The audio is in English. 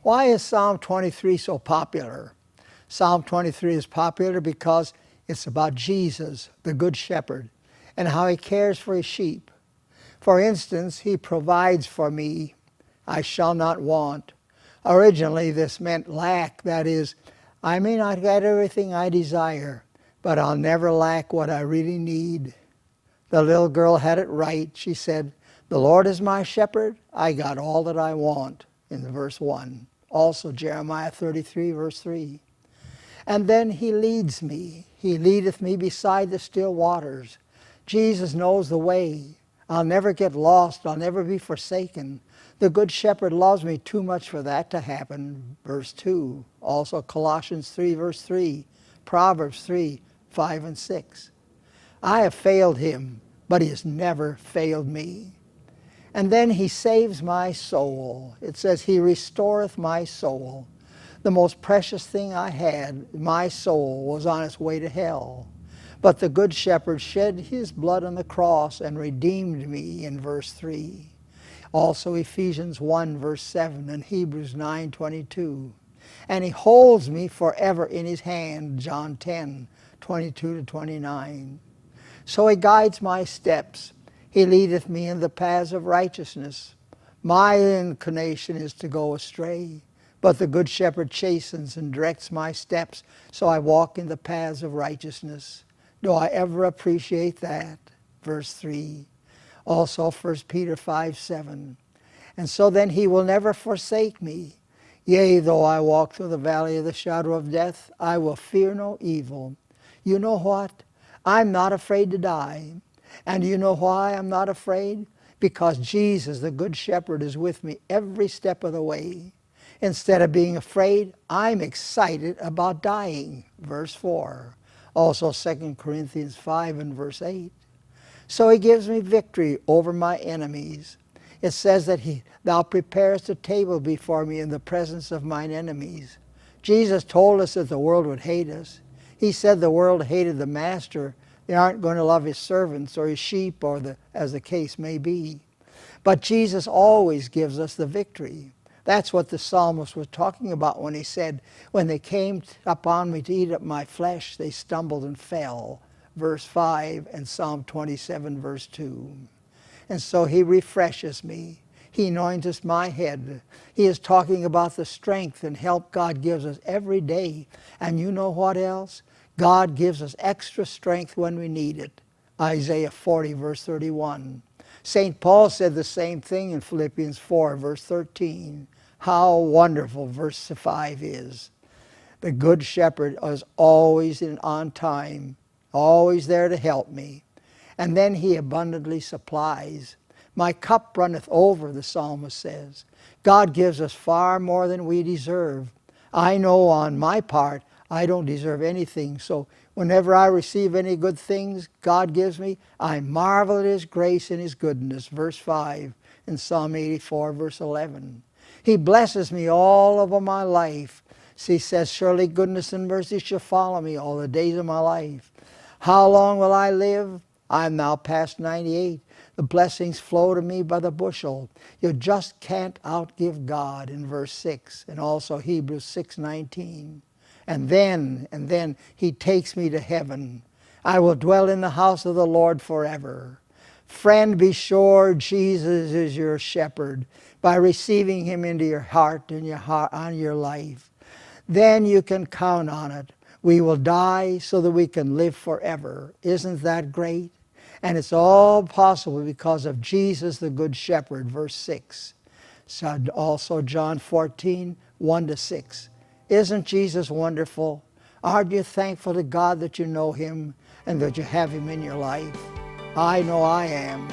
Why is Psalm 23 so popular? Psalm 23 is popular because it's about Jesus, the Good Shepherd, and how He cares for His sheep. For instance, He provides for me, I shall not want. Originally, this meant lack, that is, I may not get everything I desire, but I'll never lack what I really need. The little girl had it right. She said, "The Lord is my shepherd, I got all that I want," in the verse 1. Also Jeremiah 33, verse 3. And then He leads me. He leadeth me beside the still waters. Jesus knows the way. I'll never get lost. I'll never be forsaken. The Good Shepherd loves me too much for that to happen. Verse 2. Also Colossians 3, verse 3. Proverbs 3, 5 and 6. I have failed Him, but He has never failed me. And then He saves my soul. It says, He restoreth my soul. The most precious thing I had, my soul, was on its way to hell. But the Good Shepherd shed His blood on the cross and redeemed me in verse 3. Also Ephesians 1, verse 7, and Hebrews 9, 22. And He holds me forever in His hand, John 10, 22 to 29. So He guides my steps. He leadeth me in the paths of righteousness. My inclination is to go astray, but the Good Shepherd chastens and directs my steps, so I walk in the paths of righteousness. Do I ever appreciate that? Verse 3. Also 1 Peter 5, 7. And so then He will never forsake me. Yea, though I walk through the valley of the shadow of death, I will fear no evil. You know what? I'm not afraid to die. And you know why I'm not afraid? Because Jesus, the Good Shepherd, is with me every step of the way. Instead of being afraid, I'm excited about dying. Verse 4. Also 2 Corinthians 5 and verse 8. So He gives me victory over my enemies. It says that Thou preparest a table before me in the presence of mine enemies. Jesus told us that the world would hate us. He said the world hated the master. They aren't going to love His servants or His sheep, or as the case may be. But Jesus always gives us the victory. That's what the psalmist was talking about when he said, when they came upon me to eat up my flesh, they stumbled and fell. Verse 5 and Psalm 27, verse 2. And so He refreshes me. He anointeth my head. He is talking about the strength and help God gives us every day. And you know what else? God gives us extra strength when we need it. Isaiah 40, verse 31. St. Paul said the same thing in Philippians 4, verse 13. How wonderful verse 5 is. The Good Shepherd is always on time, always there to help me. And then He abundantly supplies. My cup runneth over, the psalmist says. God gives us far more than we deserve. I know on my part, I don't deserve anything. So whenever I receive any good things God gives me, I marvel at His grace and His goodness. Verse 5 in Psalm 84, verse 11. He blesses me all over my life. He says, surely goodness and mercy shall follow me all the days of my life. How long will I live? I am now past 98. The blessings flow to me by the bushel. You just can't outgive God in verse 6, and also Hebrews 6:19. And then He takes me to heaven. I will dwell in the house of the Lord forever. Friend, be sure Jesus is your shepherd by receiving Him into your heart and on your life. Then you can count on it. We will die so that we can live forever. Isn't that great? And it's all possible because of Jesus, the Good Shepherd, verse 6. So also John 14, 1 to 6. Isn't Jesus wonderful? Aren't you thankful to God that you know Him and that you have Him in your life? I know I am.